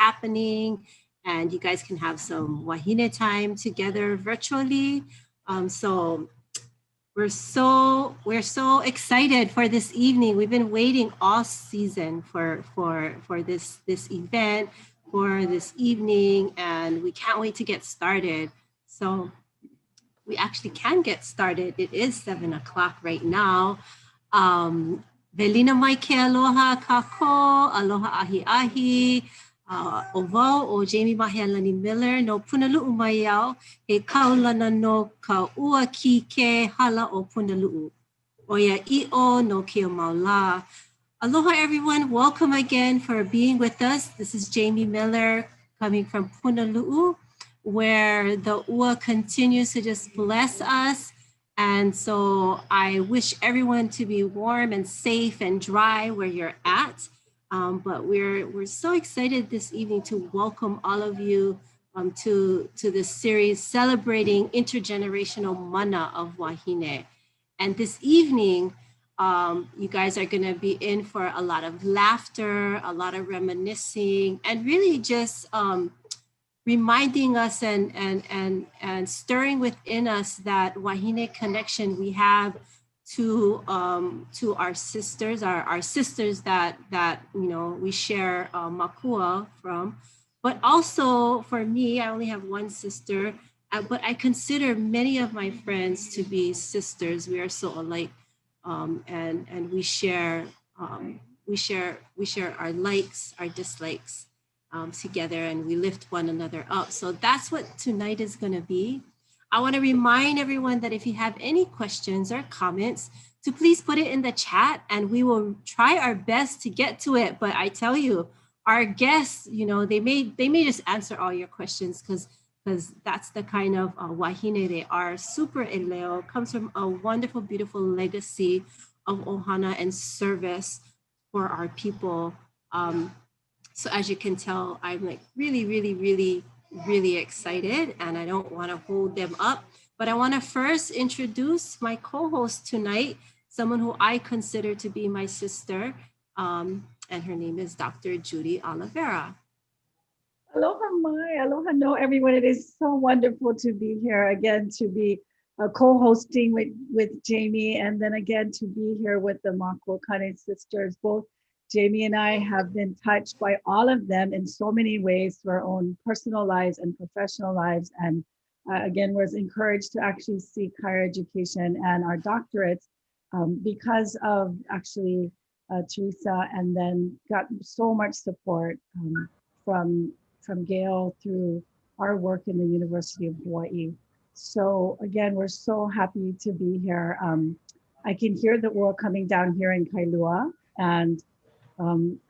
happening, and you guys can have some wahine time together virtually. So we're so excited for this evening. We've been waiting all season for this event, for this evening, and we can't wait to get started. So we actually can get started. It is 7 o'clock right now. Velina mai ke aloha kako, aloha ahi ahi. O wau o Jamie Mahealani Miller no punalu'u mai au he kaulana no ka ua ki ke hala o punalu'u. Oia i'o no ke maula. Aloha everyone, welcome again for being with us. This is Jamie Miller coming from Punalu'u, where the ua continues to just bless us. And so I wish everyone to be warm and safe and dry where you're at. But we're so excited this evening to welcome all of you to this series celebrating intergenerational mana of wahine. And this evening, you guys are going to be in for a lot of laughter, a lot of reminiscing, and really just reminding us and stirring within us that wahine connection we have to our sisters, our sisters that we share makua from. But also for me, I only have one sister, but I consider many of my friends to be sisters. We are so alike, and we share our likes, our dislikes together, and we lift one another up. So that's what tonight is going to be. I want to remind everyone that if you have any questions or comments, to please put it in the chat, and we will try our best to get to it. But I tell you, our guests, they may just answer all your questions because that's the kind of wahine they are. Super eleo, comes from a wonderful, beautiful legacy of ohana and service for our people. So as you can tell, I'm like really excited, and I don't want to hold them up, but I want to first introduce my co-host tonight, someone who I consider to be my sister, and her name is Dr. Judy Oliveira. Aloha mai, aloha no everyone. It is so wonderful to be here again, to be co-hosting with Jamie, and then again to be here with the Makuakāne sisters. Both Jamie and I have been touched by all of them in so many ways through our own personal lives and professional lives. And again, was encouraged to actually seek higher education and our doctorates because of actually Teresa, and then got so much support from Gail through our work in the University of Hawaii. So again, we're so happy to be here. I can hear the ua coming down here in Kailua, and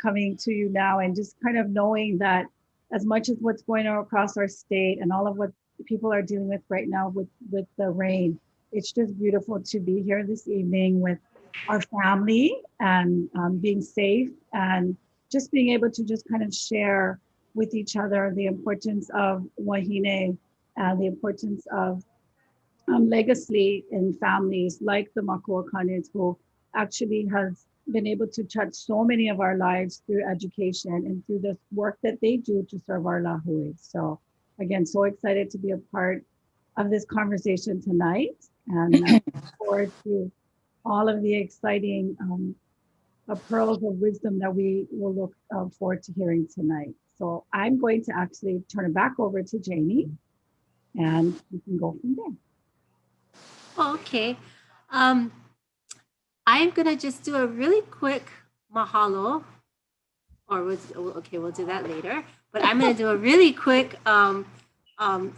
coming to you now, and just kind of knowing that as much as what's going on across our state and all of what people are dealing with right now with the rain, it's just beautiful to be here this evening with our family and being safe, and just being able to just kind of share with each other the importance of wahine and the importance of legacy in families like the Makuakāne, who actually has been able to touch so many of our lives through education and through the work that they do to serve our Lāhui. So again, so excited to be a part of this conversation tonight, and I look forward to all of the exciting pearls of wisdom that we will look forward to hearing tonight. So I'm going to actually turn it back over to Jamie, and we can go from there. Okay. I'm going to just do a really quick mahalo, or we'll do that later. But I'm going to do a really quick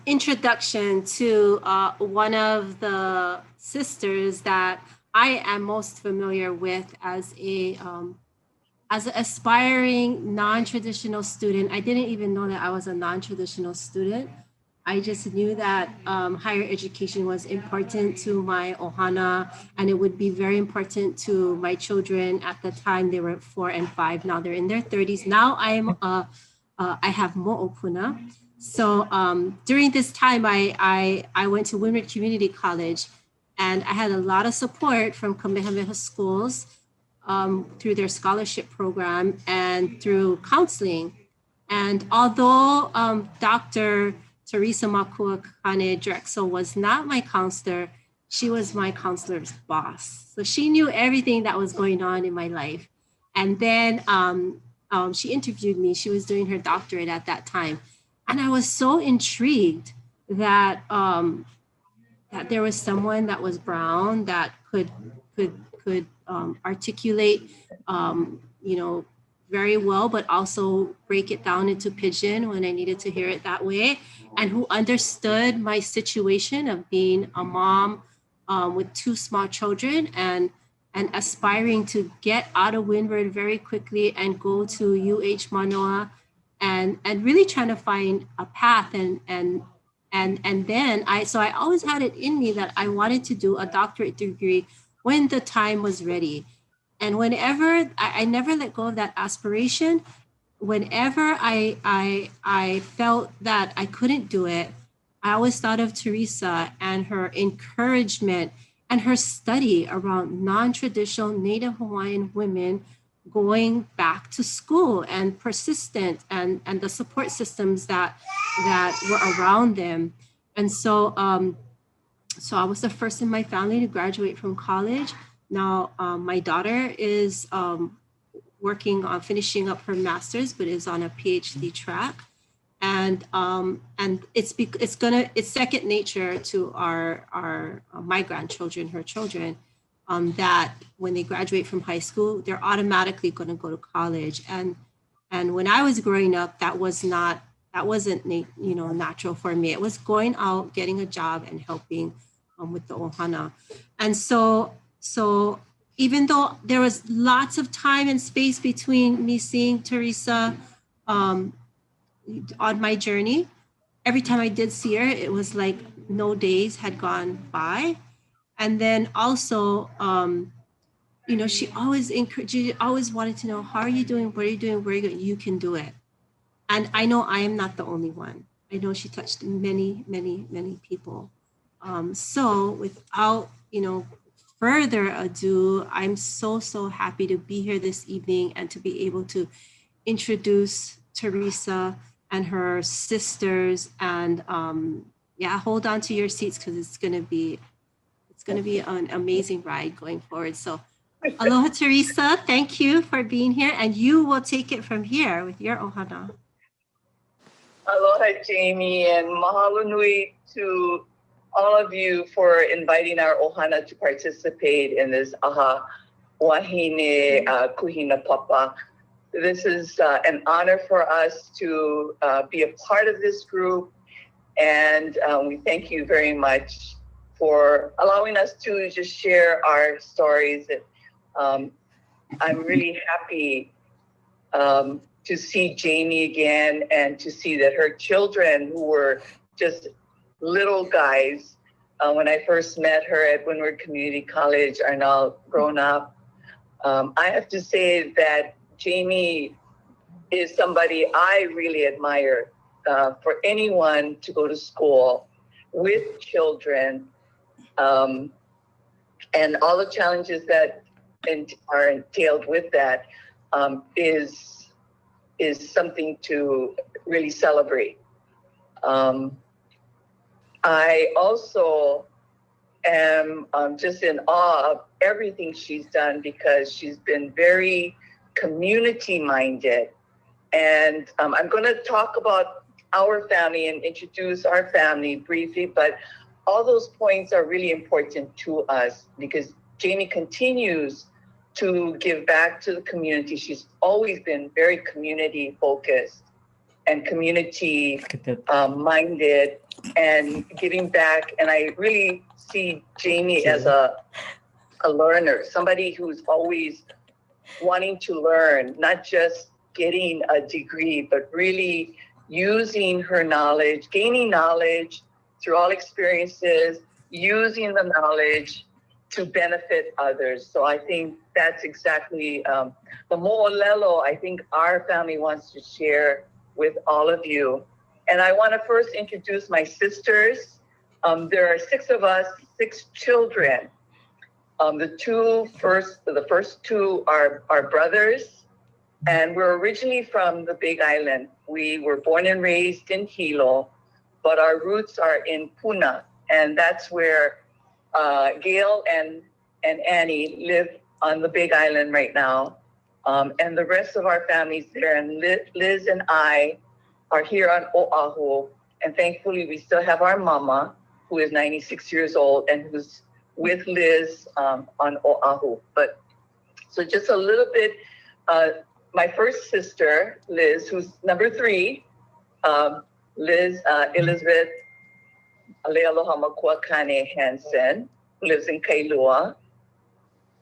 introduction to one of the sisters that I am most familiar with as an aspiring non-traditional student. I didn't even know that I was a non-traditional student. I just knew that higher education was important to my ohana, and it would be very important to my children. At the time, they were 4 and 5. Now they're in their 30s. Now I have mo'opuna. So during this time, I went to Windward Community College, and I had a lot of support from Kamehameha schools through their scholarship program and through counseling. And although Dr. Teresa Makuakāne Drexel was not my counselor, she was my counselor's boss. So she knew everything that was going on in my life. And then she interviewed me. She was doing her doctorate at that time. And I was so intrigued that that there was someone that was brown that could articulate, you know, very well, but also break it down into pidgin when I needed to hear it that way, and who understood my situation of being a mom with two small children and aspiring to get out of Windward very quickly and go to UH Manoa, and really trying to find a path and then I always had it in me that I wanted to do a doctorate degree when the time was ready. And whenever I never let go of that aspiration, whenever I felt that I couldn't do it, I always thought of Teresa and her encouragement and her study around non-traditional Native Hawaiian women going back to school and persistent and the support systems that were around them. And so so I was the first in my family to graduate from college. Now my daughter is working on finishing up her master's, but is on a PhD track. And it's second nature to my grandchildren, her children, that when they graduate from high school, they're automatically going to go to college. And when I was growing up, that wasn't natural for me. It was going out, getting a job, and helping with the ohana. And so even though there was lots of time and space between me seeing Teresa on my journey, every time I did see her, it was like no days had gone by. And then also, she always encouraged, she always wanted to know, how are you doing? What are you doing? Where are you going? You can do it. And I know I am not the only one. I know she touched many, many, many people. So without, further ado, I'm so happy to be here this evening and to be able to introduce Teresa and her sisters. And hold on to your seats because it's going to be an amazing ride going forward. So aloha, Teresa. Thank you for being here. And you will take it from here with your ohana. Aloha, Jamie, and mahalo nui to all of you for inviting our ohana to participate in this ʻAha Wahine Kūhinapapa. This is an honor for us to be a part of this group, and we thank you very much for allowing us to just share our stories. I'm really happy to see Jamie again and to see that her children, who were just little guys when I first met her at Windward Community College, are now grown up. I have to say that Jamie is somebody I really admire. For anyone to go to school with children and all the challenges that are entailed with that is something to really celebrate. I also am just in awe of everything she's done because she's been very community minded. And I'm going to talk about our family and introduce our family briefly, but all those points are really important to us because Jamie continues to give back to the community. She's always been very community focused and community minded and giving back. And I really see Jamie as a learner, somebody who's always wanting to learn, not just getting a degree, but really using her knowledge, gaining knowledge through all experiences, using the knowledge to benefit others. So I think that's exactly the mo'olelo I think our family wants to share with all of you. And I want to first introduce my sisters. There are 6 of us, 6 children. The first two are brothers, And we're originally from the Big Island. We were born and raised in Hilo, but our roots are in Puna. And that's where Gail and Annie live on the Big Island right now. And the rest of our families there. And Liz and I are here on Oahu. And thankfully, we still have our mama, who is 96 years old and who's with Liz on Oahu. But so just a little bit, my first sister, Liz, who's number 3, Liz Elizabeth Alealoha Makuakāne Hansen, who lives in Kailua.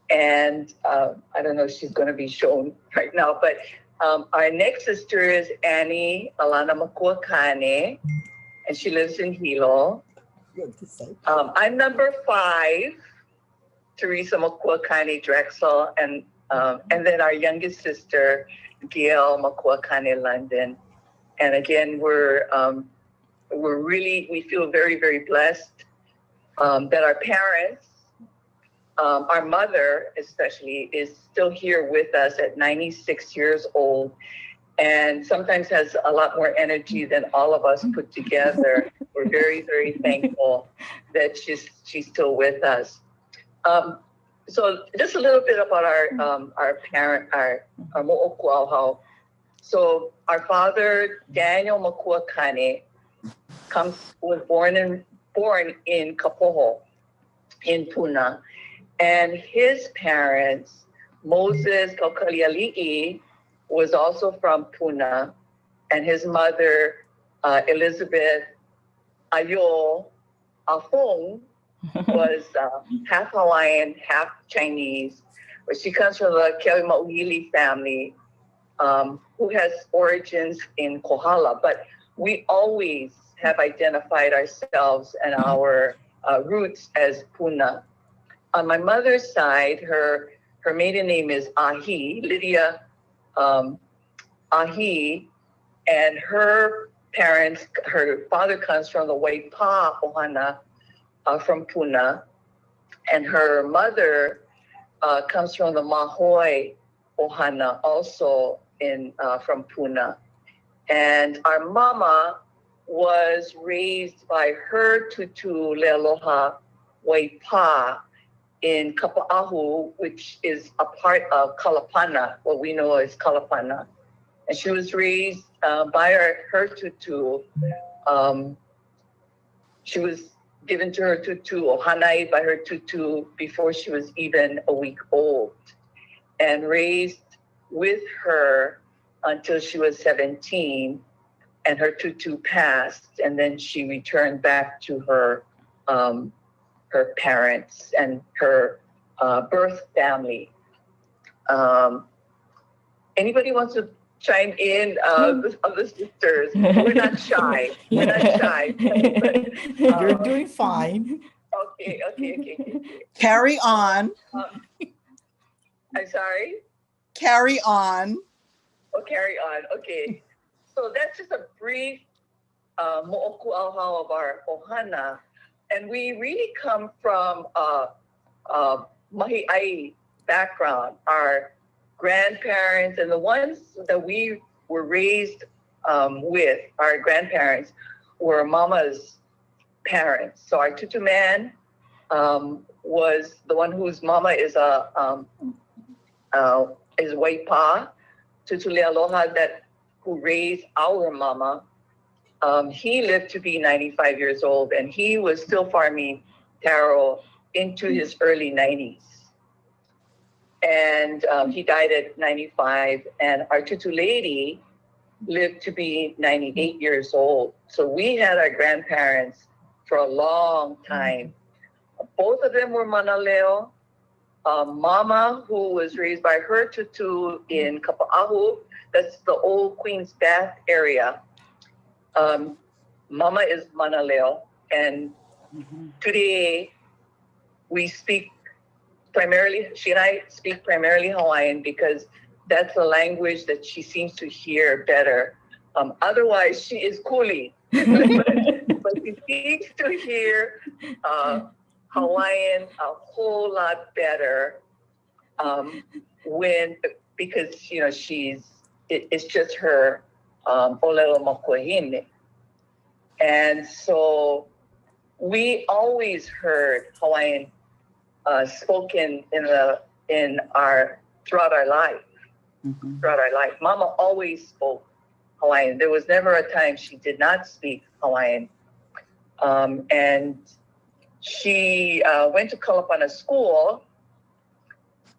And I don't know if she's going to be shown right now, but our next sister is Annie Alana Makuakāne, and she lives in Hilo. I'm number 5, Teresa Makuakāne Drexel, and then our youngest sister, Gail Makuakāne London. And again, we feel very, very blessed that our parents, our mother especially, is still here with us at 96 years old, and sometimes has a lot more energy than all of us put together. We're very, very thankful that she's still with us. So just a little bit about our parent, our mo'okuauhau. So our father, Daniel Makuakāne, was born in Kapoho in Puna. And his parents, Moses Kaukaliali'i, was also from Puna. And his mother, Elizabeth Ayo Afong, was half Hawaiian, half Chinese. But she comes from the Ke'aumaʻuhili family, who has origins in Kohala. But we always have identified ourselves and our roots as Puna. On my mother's side, her maiden name is Ahi, Lydia Ahi, and her father comes from the Waipa Ohana from Puna, and her mother comes from the Mahoi Ohana, also from Puna. And our mama was raised by her tutu Lealoha Waipa in Kapa'ahu, which is a part of Kalapana, what we know as Kalapana. And she was raised by her tutu. She was given to her tutu, or hanai by her tutu, before she was even a week old, and raised with her until she was 17, and her tutu passed, and then she returned back to her parents and her birth family. Anybody wants to chime in? The other sisters, we're not shy. We're not shy. You're doing fine. Okay. Carry on. I'm sorry? Carry on. Oh, carry on. Okay. So that's just a brief mo'okuauhau of our ohana. And we really come from a mahi'ai background. Our grandparents and the ones that we were raised with, our grandparents, were mama's parents. So our tutu man was the one whose mama is Waipa, tutu lealoha, who raised our mama. He lived to be 95 years old, and he was still farming taro into his early 90s. And he died at 95, and our tutu lady lived to be 98 years old. So we had our grandparents for a long time. Both of them were manaleo. Mama, who was raised by her tutu in Kapa'ahu, that's the old Queen's Bath area. Mama is manaleo, and today we speak primarily, she and I speak primarily Hawaiian because that's the language that she seems to hear better. Otherwise, she is Kuli, but she seems to hear Hawaiian a whole lot better when because, you know, it's just her Olelo Makuahine. And so we always heard Hawaiian spoken throughout our life. Throughout our life, Mama always spoke Hawaiian. There was never a time she did not speak Hawaiian. And she went to Kalapana school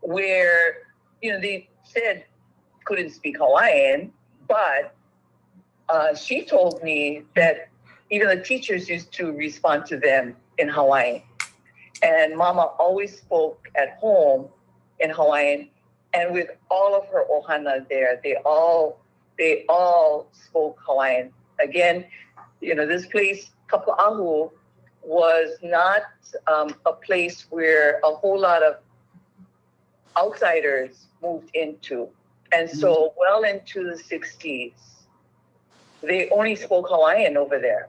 where, you know, they said couldn't speak Hawaiian, but she told me that even the teachers used to respond to them in Hawaiian. And Mama always spoke at home in Hawaiian, and with all of her ohana there, they all spoke Hawaiian. Again, you know, this place, Kapa'ahu, was not a place where a whole lot of outsiders moved into. And so well into the 60s, they only spoke Hawaiian over there.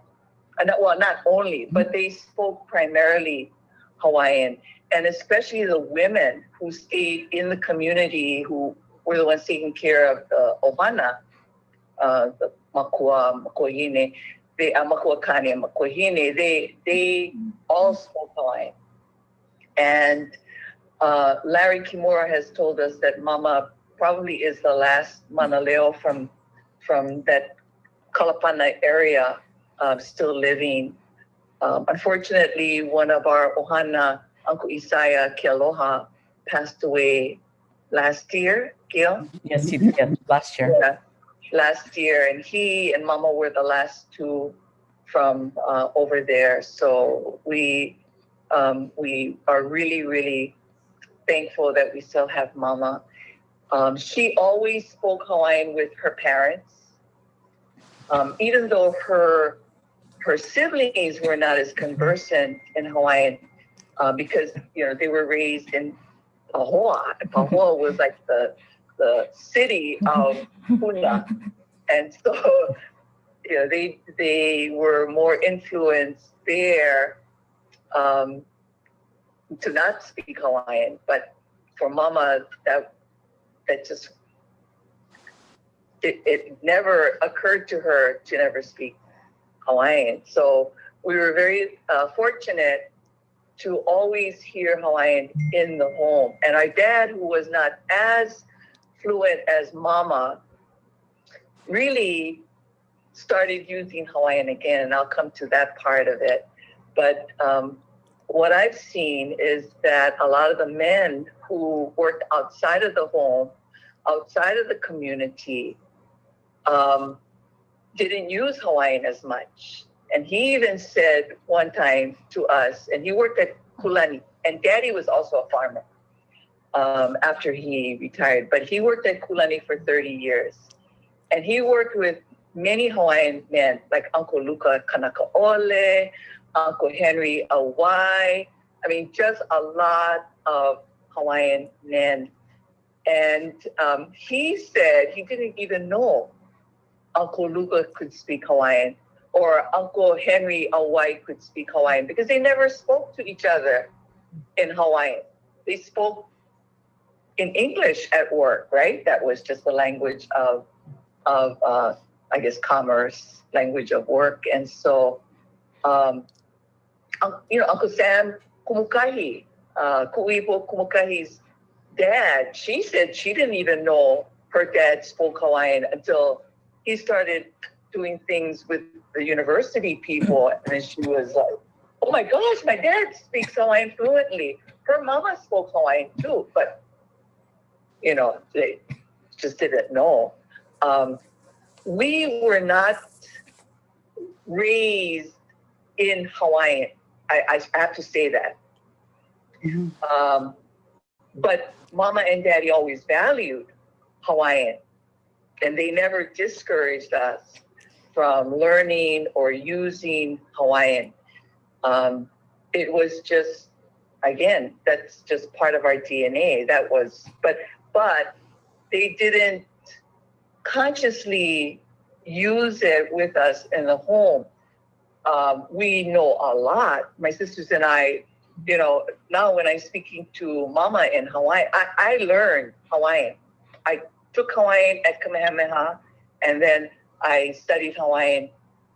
Well, not only, but they spoke primarily Hawaiian. And especially the women who stayed in the community, who were the ones taking care of the ohana, the Makuakāne, Makuakāne and Makuahine, they all spoke Hawaiian. And Larry Kimura has told us that Mama probably is the last Manaleo from that Kalapana area still living. Unfortunately, one of our ohana, Uncle Isaiah Kealoha, passed away last year, Gil? Yes, he did last year. Yeah, last year. And he and Mama were the last two from over there. So we are really, really thankful that we still have Mama. She always spoke Hawaiian with her parents, even though her siblings were not as conversant in Hawaiian, because, you know, they were raised in Pahoa. Pahoa was like the city of Puna. And so, you know, they were more influenced there to not speak Hawaiian. But for Mama, that just, it never occurred to her to never speak Hawaiian. So we were very fortunate to always hear Hawaiian in the home. And our dad, who was not as fluent as Mama, really started using Hawaiian again, and I'll come to that part of it. But what I've seen is that a lot of the men who worked outside of the home, outside of the community, didn't use Hawaiian as much. And he even said one time to us, and he worked at Kulani, and Daddy was also a farmer after he retired, but he worked at Kulani for 30 years. And he worked with many Hawaiian men, like Uncle Luka Kanakaole, Uncle Henry Awai. I mean, just a lot of Hawaiian men. And he said he didn't even know Uncle Luka could speak Hawaiian, or Uncle Henry Awai could speak Hawaiian, because they never spoke to each other in Hawaiian. They spoke in English at work, right? That was just the language of I guess, commerce, language of work. And so, you know, Uncle Sam Kumukahi, Kuipo Kumukahi's dad, she said she didn't even know her dad spoke Hawaiian until he started doing things with the university people. And then she was like, oh my gosh, my dad speaks Hawaiian fluently. Her mama spoke Hawaiian too, but, you know, they just didn't know. We were not raised in Hawaiian. I have to say that. Mm-hmm. But Mama and Daddy always valued Hawaiian, and they never discouraged us from learning or using Hawaiian. It was just, again, that's just part of our DNA. That was, but they didn't consciously use it with us in the home. We know a lot. My sisters and I, you know, now when I'm speaking to Mama in Hawaii, I learned Hawaiian I took Hawaiian at Kamehameha, and then I studied Hawaiian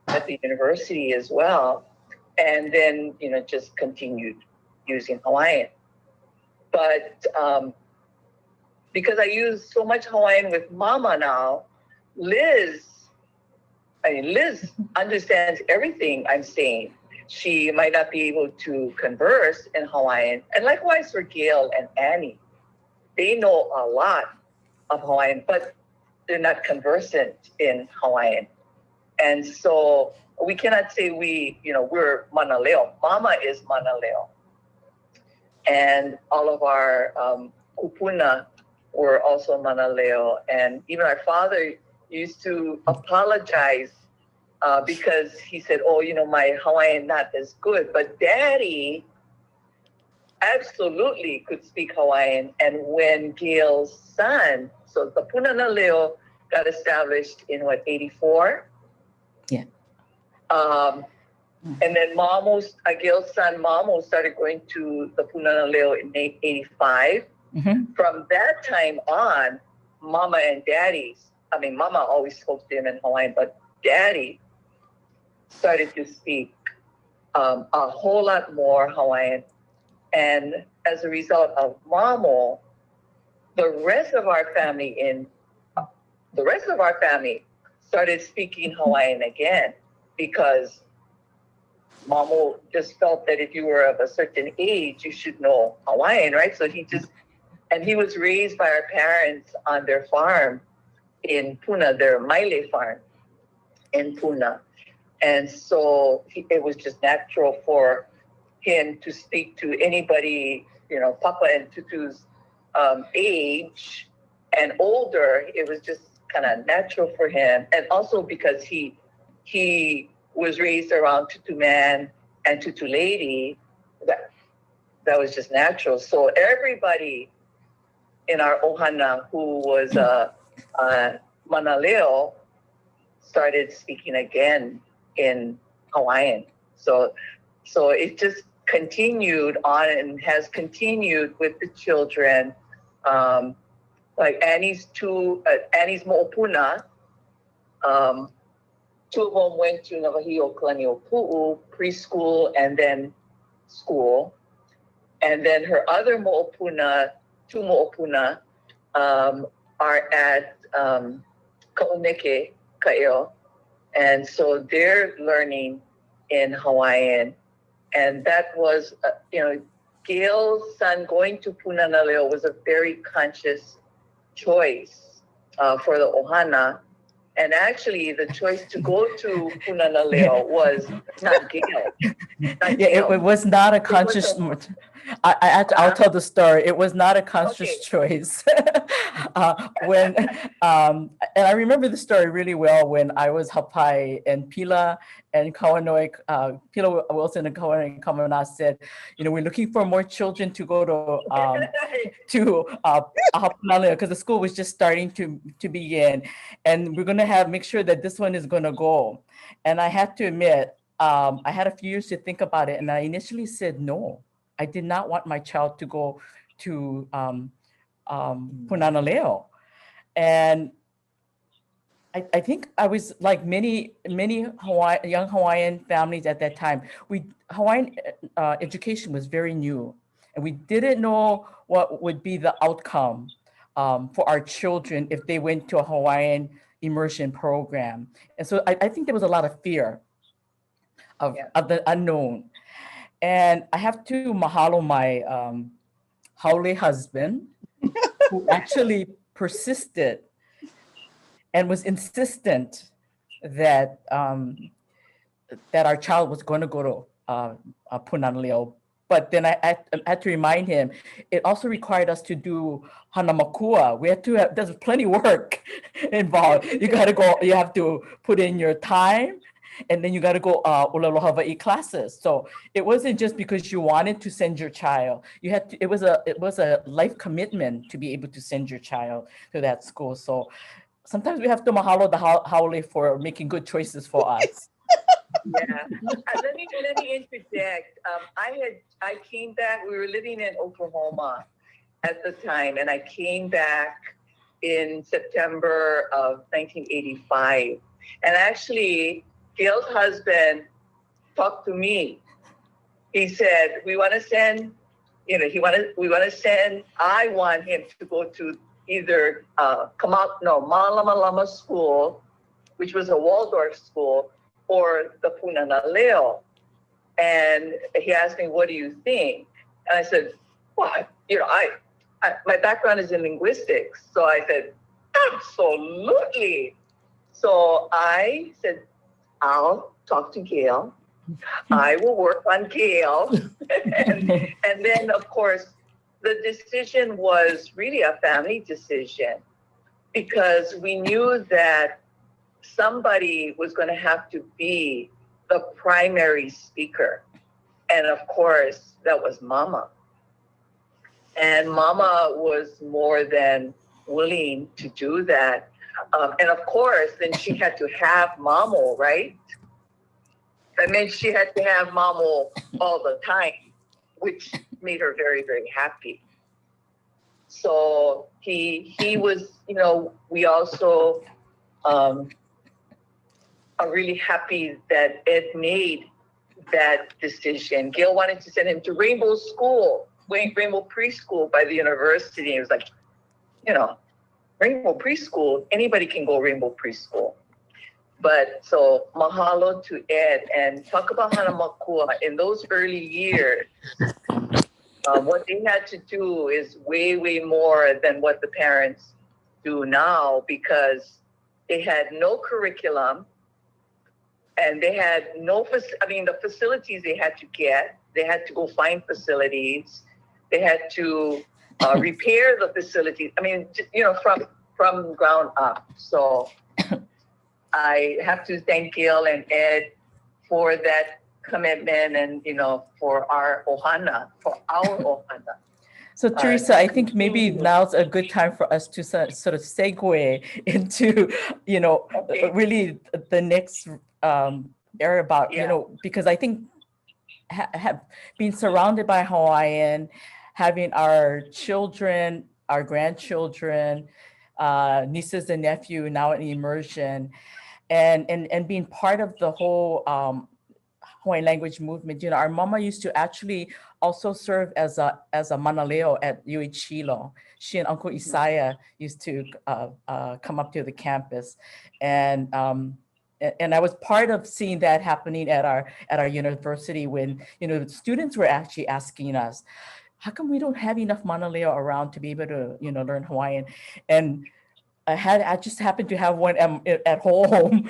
at the university as well. And then, just continued using Hawaiian. But because I use so much Hawaiian with Mama now, Liz understands everything I'm saying. She might not be able to converse in Hawaiian. And likewise for Gail and Annie. They know a lot of Hawaiian, but they're not conversant in Hawaiian. And so we cannot say we're Manaleo. Mama is Manaleo. And all of our kupuna were also Manaleo. And even our father used to apologize because he said, my Hawaiian not as good. But Daddy absolutely could speak Hawaiian. And when Gail's son, so the Punana got established in 84? Yeah. And then Gail's son Mamo started going to the Punana Leo in 85. Mm-hmm. From that time on, Mama and Mama always spoke to him in Hawaiian, but Daddy started to speak a whole lot more Hawaiian. And as a result of Mamo, the rest of our family started speaking Hawaiian again, because Mamo just felt that if you were of a certain age, you should know Hawaiian, right? So he was raised by our parents on their farm in Puna, their Maile farm in Puna. And so it was just natural for him to speak to anybody, Papa and Tutu's age and older. It was just kind of natural for him. And also because he was raised around Tutu man and Tutu lady, that was just natural. So everybody in our ohana who was Manaleo started speaking again in Hawaiian. So it just continued on and has continued with the children. Like Annie's mo'opuna, two of them went to Navahio Kalaniʻopuʻu preschool and then school. And then her other two mo'opuna, are at Ka'umeke Ka'eo. And so they're learning in Hawaiian. And that was, Gail's son going to Punana was a very conscious choice for the ohana. And actually, the choice to go to Punana was not Gail. It was not a conscious. I'll tell the story. It was not a conscious choice. And I remember the story really well when I was hapai and Pila and Kawanoi, Pila Wilson and Kawanoi Kamana said, we're looking for more children to go to ʻAha Punana because the school was just starting to begin, and we're going to make sure that this one is going to go. And I had to admit, I had a few years to think about it, and I initially said no. I did not want my child to go to Punana Leo. And I think I was like many young Hawaiian families at that time. Hawaiian education was very new, and we didn't know what would be the outcome for our children if they went to a Hawaiian immersion program. And so I think there was a lot of fear of the unknown. And I have to mahalo my haole husband, who actually persisted and was insistent that that our child was going to go to Punana Leo. But then I had to remind him, it also required us to do hanamakua. We had to there's plenty of work involved. You got to go, you have to put in your time, and then you got to go ʻōlelo Hawaii classes. So it wasn't just because you wanted to send your child. You had to, it was a life commitment to be able to send your child to that school. So sometimes we have to mahalo the haole for making good choices for us. Yeah. Let me interject. I came back. We were living in Oklahoma at the time, and I came back in September of 1985. And actually, Gail's husband talked to me. He said, we want to send, I want him to go to either Malama Lama School, which was a Waldorf school, or the Punana Leo. And he asked me, what do you think? And I said, well, my background is in linguistics. So I said, absolutely. So I said, I'll talk to Gail. I will work on Gail. and then, of course, the decision was really a family decision because we knew that somebody was going to have to be the primary speaker. And of course, that was Mama. And Mama was more than willing to do that. And of course, then she had to have Mamo, right? That meant she had to have Mamo all the time, which made her very, very happy. So he was, we also are really happy that Ed made that decision. Gail wanted to send him to Rainbow School, Rainbow Preschool by the university. It was like, Rainbow Preschool, anybody can go Rainbow Preschool. But so mahalo to Ed, and talk about Hana Makua. In those early years, what they had to do is way, way more than what the parents do now, because they had no curriculum and they had the facilities they had to get. They had to go find facilities. They had to repair the facilities. From ground up. So I have to thank Gail and Ed for that commitment and, for our ohana. So Teresa, I think maybe now's a good time for us to sort of segue into, really the next area about, because I think have been surrounded by Hawaiian, having our children, our grandchildren, nieces and nephew now in immersion, and being part of the whole Hawaiian language movement. Our mama used to actually also serve as a manaleo at Chilo. She and Uncle Isaiah used to come up to the campus, and I was part of seeing that happening at our university when students were actually asking us, how come we don't have enough manaleo around to be able to learn Hawaiian? And I just happened to have one at home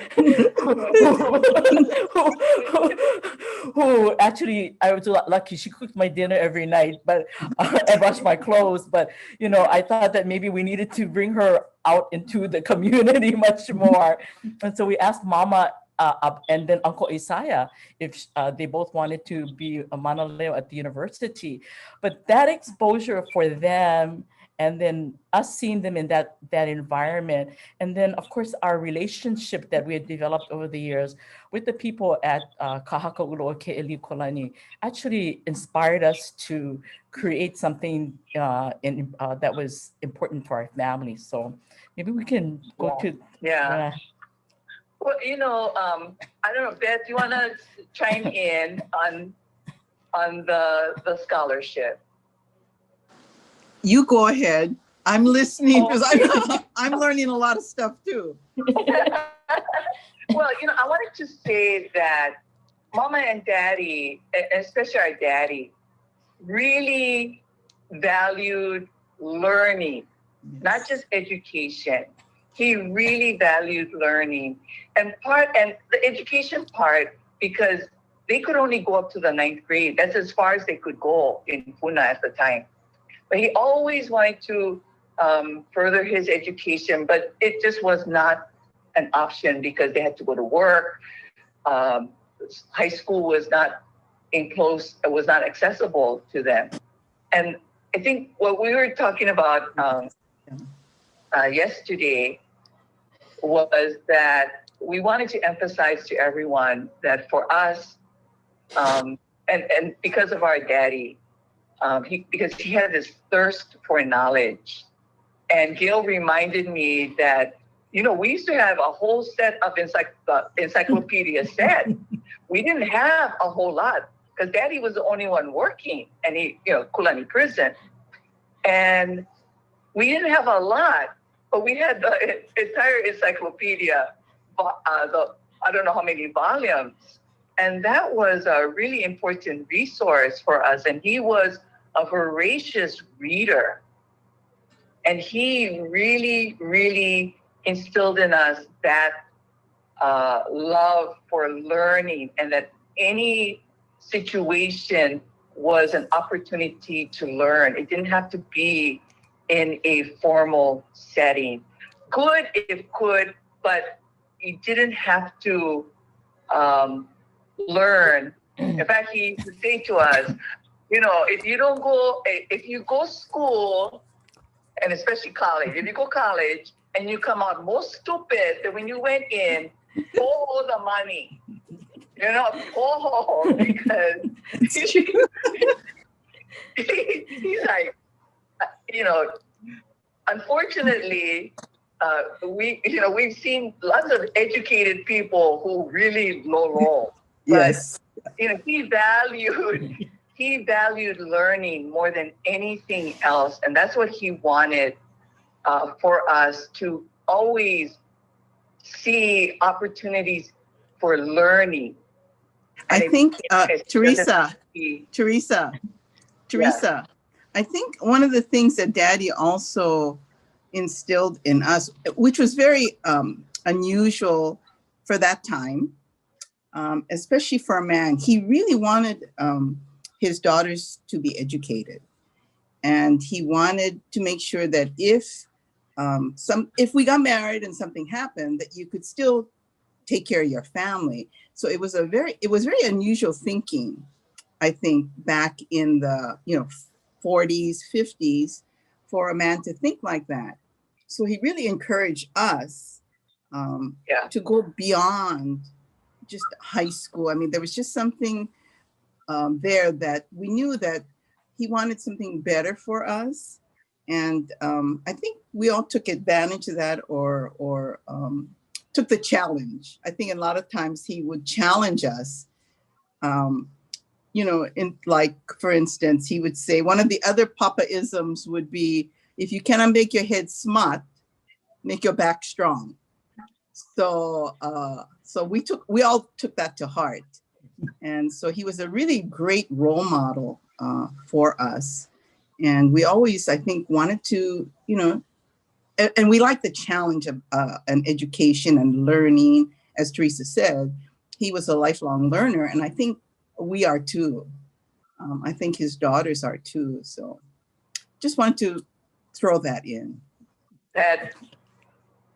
who actually, I was lucky, she cooked my dinner every night, but and washed my clothes. But I thought that maybe we needed to bring her out into the community much more. And so we asked Mama and then Uncle Isaiah if they both wanted to be a manaleo at the university. But that exposure for them, and then us seeing them in that environment, and then of course our relationship that we had developed over the years with the people at Kahaka'uloa Ke'eli Kolani actually inspired us to create something that was important for our family. So maybe we can go to Well, I don't know, Beth, do you want to chime in on the scholarship? You go ahead. I'm listening because I'm learning a lot of stuff too. Well, I wanted to say that Mama and Daddy, especially our daddy, really valued learning, not just education. He really valued learning, and the education part, because they could only go up to the 9th grade. That's as far as they could go in Puna at the time. But he always wanted to further his education, but it just was not an option because they had to go to work. High school was not was not accessible to them. And I think what we were talking about yesterday was that we wanted to emphasize to everyone that for us, and because of our daddy, because he had this thirst for knowledge, And Gail reminded me that, you know, we used to have a whole set of encyclopedia set. We didn't have a whole lot because Daddy was the only one working, and he, you know, Kulani prison. And we didn't have a lot, but we had the entire encyclopedia, I don't know how many volumes. And that was a really important resource for us. And he was a voracious reader. And he really, really instilled in us that love for learning, and that any situation was an opportunity to learn. It didn't have to be in a formal setting. Good if could, but you didn't have to learn. In fact, he used to say to us, you know, if you go school, and especially college, if you go college and you come out more stupid than when you went in, hold the money. You know, because he's like, you know, unfortunately, we've seen lots of educated people who really low roll. Yes. But, you know, he valued learning more than anything else. And that's what he wanted for us to always see opportunities for learning. I think, Teresa, Yeah. I think one of the things that Daddy also instilled in us, which was very unusual for that time, especially for a man, he really wanted his daughters to be educated. And he wanted to make sure that if we got married and something happened, that you could still take care of your family. So it was very unusual thinking, I think, back in the 40s, 50s, for a man to think like that. So he really encouraged us to go beyond just high school. I mean, there was just something there that we knew that he wanted something better for us. And I think we all took advantage of that or took the challenge. I think a lot of times he would challenge us. In like, for instance, he would say, one of the other Papa-isms would be, if you cannot make your head smart, make your back strong. So we all took that to heart. And so he was a really great role model for us. And we always, I think, wanted to, and we like the challenge of an education and learning. As Teresa said, he was a lifelong learner, and I think we are too. I think his daughters are too. So just want to throw that in. That's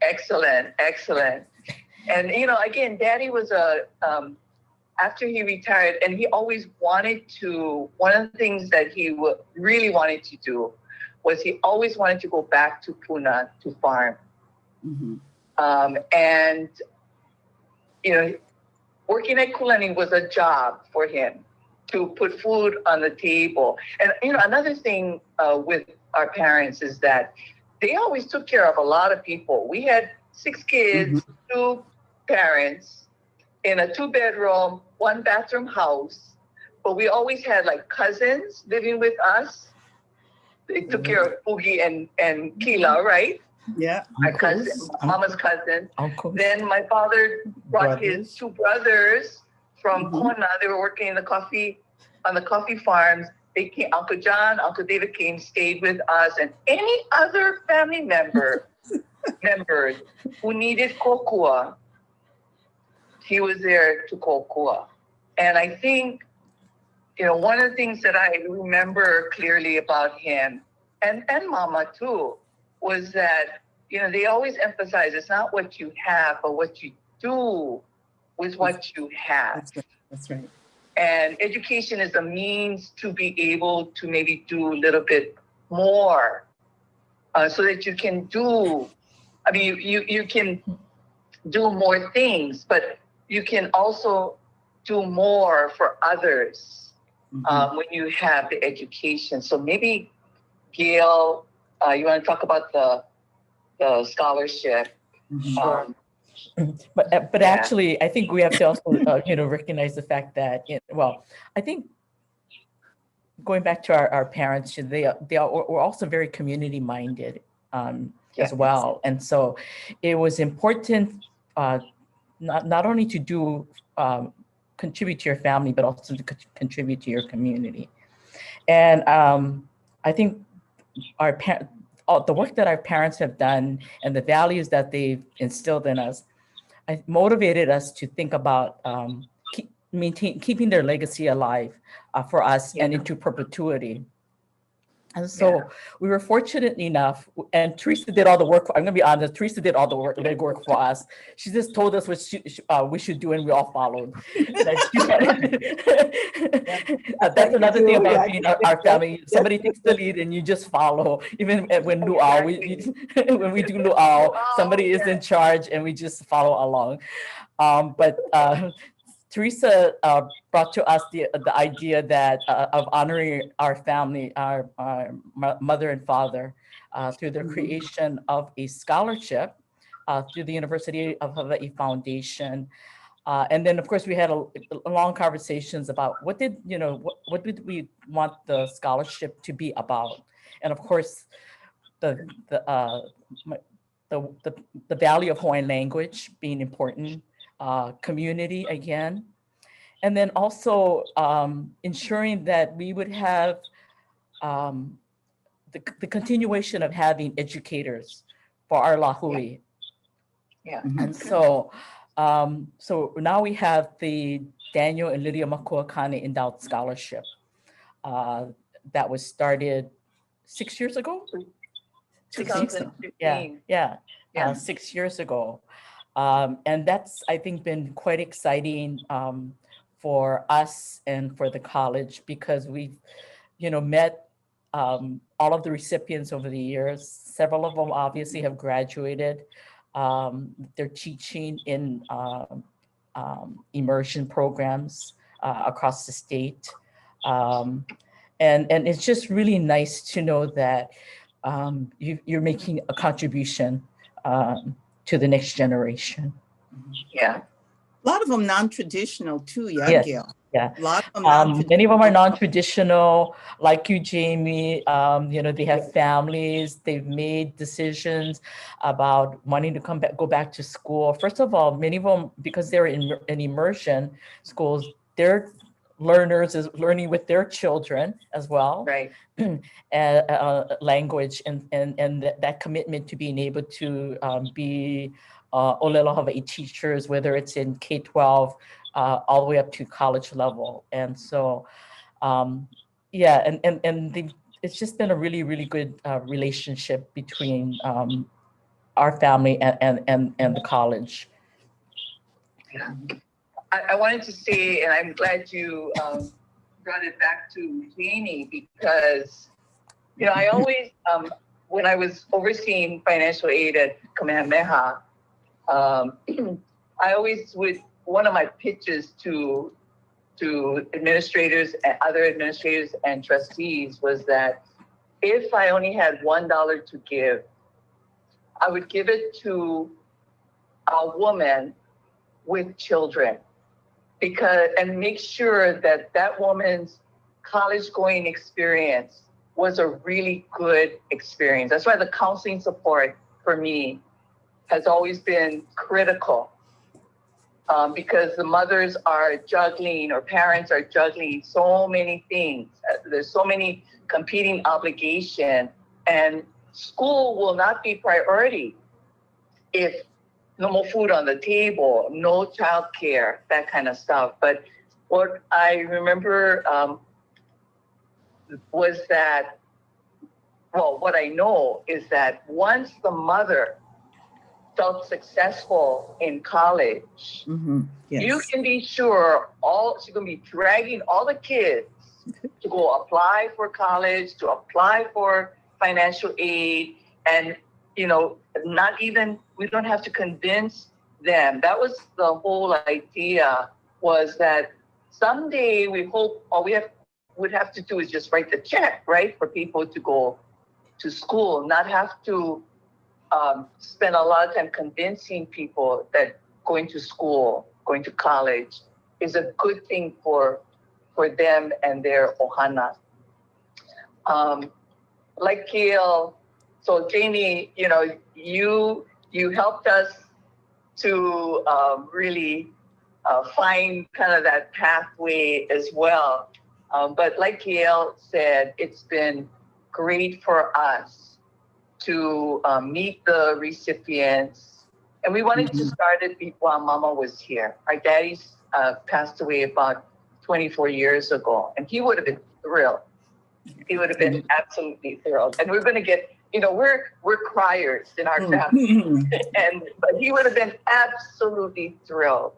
excellent. And, again, Daddy was after he retired, and he always wanted to, one of the things that he really wanted to do was he always wanted to go back to Puna to farm. Mm-hmm. And, working at Kulani was a job for him to put food on the table. And, another thing with our parents is that they always took care of a lot of people. We had 6 kids, mm-hmm. 2 parents in a 2-bedroom, 1-bathroom house. But we always had like cousins living with us. They took care of Oogie and Kila, right? Yeah. My cousin, Mama's cousin. Uncles. Then my father brought his 2 brothers from Mm-hmm. Kona. They were working on the coffee farms. They came, Uncle John, Uncle David came, stayed with us, and any other family members who needed kokua, he was there to kokua. And I think, one of the things that I remember clearly about him, and Mama too, was that, they always emphasize it's not what you have, but what you do with what you have. That's right. And education is a means to be able to maybe do a little bit more so that you can do, you can do more things, but you can also do more for others when you have the education. So maybe Gail you want to talk about the scholarship? Sure. But Yeah. actually, I think we have to also, recognize the fact that, I think going back to our parents, were also very community minded as well. And so it was important not only to do contribute to your family, but also to contribute to your community. And I think the work that our parents have done and the values that they've instilled in us motivated us to think about keeping their legacy alive for us and into perpetuity. And so we were fortunate enough, and Teresa did all the work. I'm going to be honest, Teresa did all the legwork for us. She just told us what we should do, and we all followed. That's another thing about being our family. Somebody takes the lead, and you just follow. Even when luau, when we do luau, somebody is in charge, and we just follow along. But Teresa brought to us the idea that of honoring our family, our mother and father, through the creation of a scholarship through the University of Hawaii Foundation. And then, of course, we had a long conversations about what did we want the scholarship to be about, and of course, the value of Hawaiian language being important. Community again, and then also ensuring that we would have the continuation of having educators for our Lāhui. Yeah. And so now we have the Daniel and Lydia Makuakāne Endowed Scholarship that was started 6 years ago. 2015. Yeah. 6 years ago. And that's, I think, been quite exciting for us and for the college, because we've, met all of the recipients over the years. Several of them obviously have graduated. They're teaching in immersion programs across the state. And it's just really nice to know that you're making a contribution to the next generation. Yeah. A lot of them non-traditional too, Yes. Gail. Yeah. A lot of them many of them are non-traditional, like you, Jamie. They have families. They've made decisions about wanting to go back to school. First of all, many of them, because they're in immersion schools, their learners is learning with their children as well. Right. Language and that commitment to being able to be Olelo Hawaii teachers, whether it's in K-12 all the way up to college level. And so, it's just been a really, really good relationship between our family and the college. Yeah. I wanted to say, and I'm glad you brought it back to Jamie, because, I always, when I was overseeing financial aid at Kamehameha, I always would, one of my pitches to administrators and other administrators and trustees was that if I only had $1 to give, I would give it to a woman with children, and make sure that that woman's college going experience was a really good experience. That's why the counseling support for me has always been critical, because the mothers are juggling, or parents are juggling so many things. There's so many competing obligations, and school will not be priority if no more food on the table, no childcare, that kind of stuff. But what I remember was that, what I know is that once the mother felt successful in college, Yes. you can be sure she's going to be dragging all the kids to go apply for college, to apply for financial aid, and we don't have to convince them. That was the whole idea, was that someday we hope all we would have to do is just write the check, right, for people to go to school, not have to spend a lot of time convincing people that going to school, going to college is a good thing for them and their ohana. Like Gail, so Jamie, you know, you helped us to really find kind of that pathway as well. But like Gail said, it's been great for us to meet the recipients. And we wanted to start it while Mama was here. Our daddy's passed away about 24 years ago, and he would have been thrilled. He would have been absolutely thrilled. And we're going to get, you know, we're criers in our family. But he would have been absolutely thrilled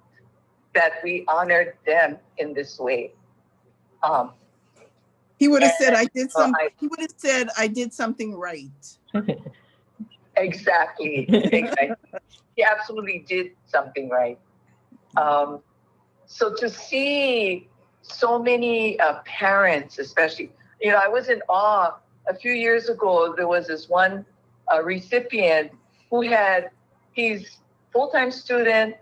that we honored them in this way. He would have said, he would have said, I did something right. Exactly. He absolutely did something right. So to see so many parents, especially, you know, I was in awe. A few years ago, there was this one recipient who he's full-time student,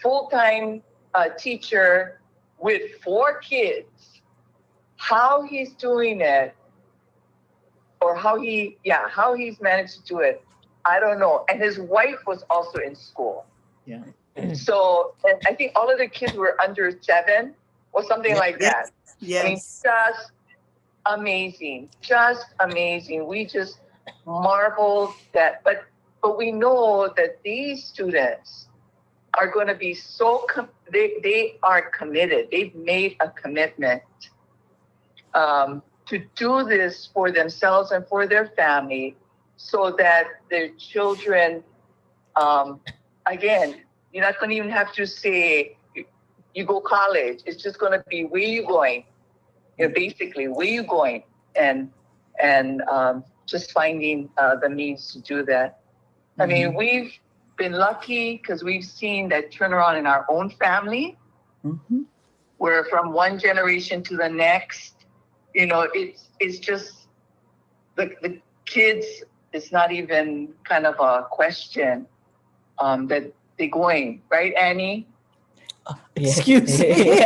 full-time teacher with 4 kids. How he's doing it, or how he's managed to do it, I don't know. And his wife was also in school. Yeah. So, and I think all of the kids were under 7 or something like that. Yes. I mean, just amazing. We just marveled that, but we know that these students are going to be they are committed. They've made a commitment to do this for themselves and for their family, so that their children, again, you're not going to even have to say you go college. It's just going to be, where you going? You know, basically, where you going? And just finding the means to do that. I mean, we've been lucky because we've seen that turnaround in our own family, where from one generation to the next, you know, it's just the kids. It's not even kind of a question that they're going, right, Annie? Excuse me.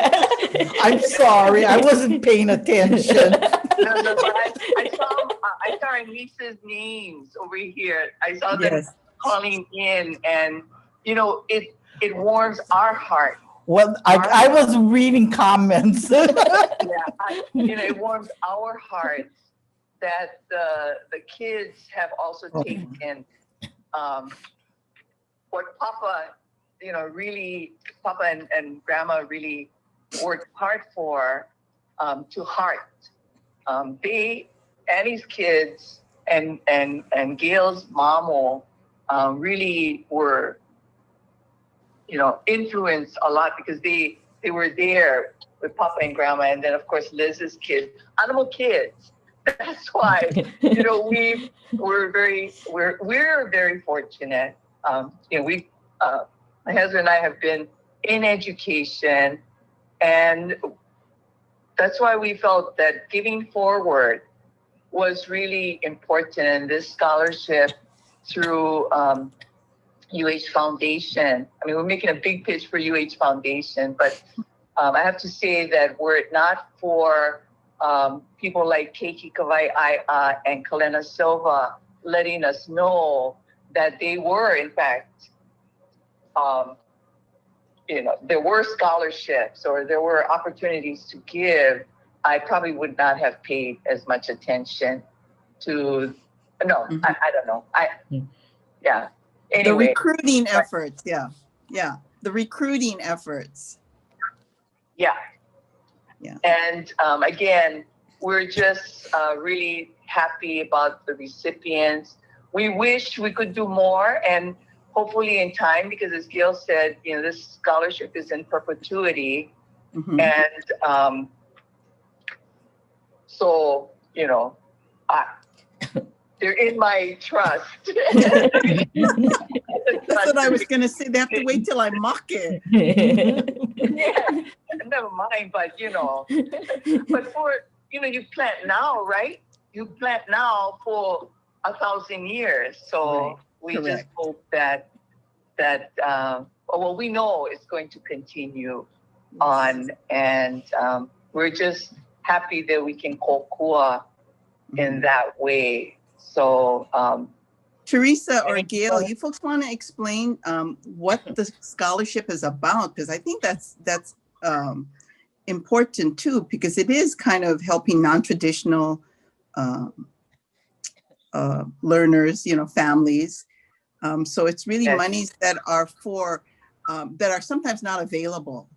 I'm sorry, I wasn't paying attention. No, but I saw our nieces' names over here. I saw them calling in, and you know, it warms our heart. Well, I was reading comments. It warms our hearts that the kids have also taken what Papa, you know, really, Papa and Grandma really worked hard for, to heart. Annie's kids and Gail's mama really were, you know, influenced a lot because they were there with Papa and Grandma, and then of course Liz's kids, animal kids. That's why, you know, we're very fortunate. You know, my husband and I have been in education, and that's why we felt that giving forward was really important. And this scholarship through UH Foundation, I mean, we're making a big pitch for UH Foundation, but I have to say that were it not for people like Keiki Kawaiʻaia and Kalena Silva letting us know that they were, in fact, you know, there were scholarships or there were opportunities to give, I probably would not have paid as much attention to, I don't know. Anyway. The recruiting efforts, the recruiting efforts. Yeah. And again, we're just really happy about the recipients. We wish we could do more, and hopefully in time, because as Gail said, you know, this scholarship is in perpetuity. And so, you know, they're in my trust. That's what I was going to say. They have to wait till I mock it. Yeah, never mind. But, you know, but for, you know, you plant now, right? You plant now for 1,000 years. So Right. we Correct. just hope that well, we know it's going to continue on, and we're just happy that we can kokua in that way. So Teresa or Gail, you folks want to explain what the scholarship is about? Because I think that's important too, because it is kind of helping non-traditional learners, families. So it's really Yes. monies that are for that are sometimes not available.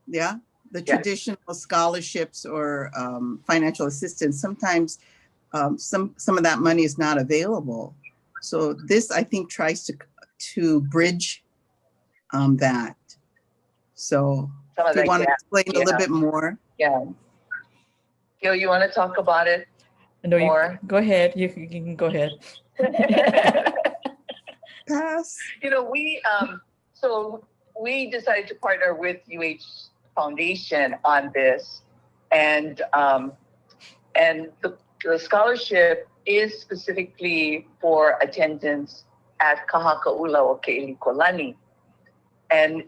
Yeah, the Yes. traditional scholarships or financial assistance, sometimes some of that money is not available. So this, I think, tries to bridge that. So some of if you that want to gap. explain a little bit more. Yeah. Gil, you want to talk about it No, more? go ahead. You can go ahead. Pass. We decided to partner with UH Foundation on this, and the scholarship is specifically for attendance at Kahakaula o Ke'ilikolani. And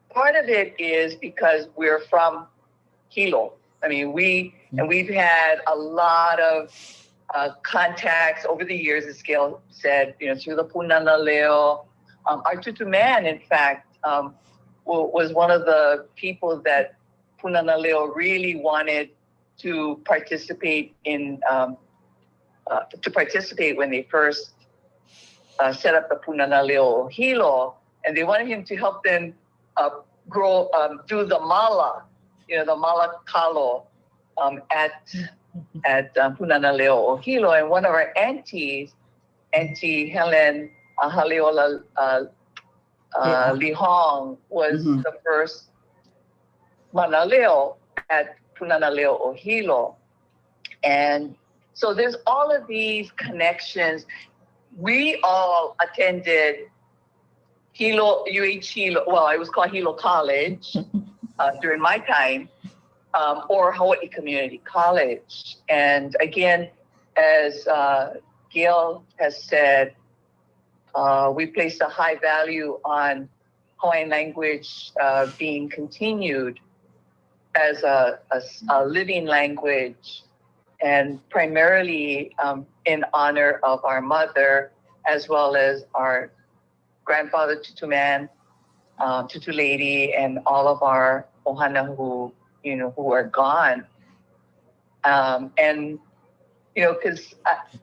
part of it is because we're from Hilo. I mean, we've had a lot of contacts over the years, as Gail said, through the Punana Leo. Our tutu man, in fact, was one of the people that Punana Leo really wanted to participate in, when they first set up the Punana Leo Hilo, and they wanted him to help them do the mala, the mala kalo at Punana Leo Hilo. And one of our aunties, Auntie Helen Haleola Lihong, was the first manaleo at Punana Leo Hilo. And so there's all of these connections. We all attended Hilo, UH Hilo, well, it was called Hilo College during my time, or Hawaii Community College. And again, as Gail has said, we place a high value on Hawaiian language being continued as a living language, and primarily in honor of our mother, as well as our grandfather, Tutu Man, Tutu Lady, and all of our ohana who are gone. And, because